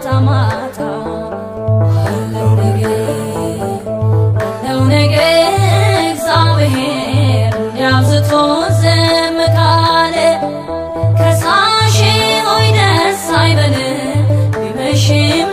ማታ ማታ አለው ነገር እግዚአብሔር እንዲያብዝቶ ዝም ካለ ከሳሽ ሆይ ደስ አይበል ቢመሽም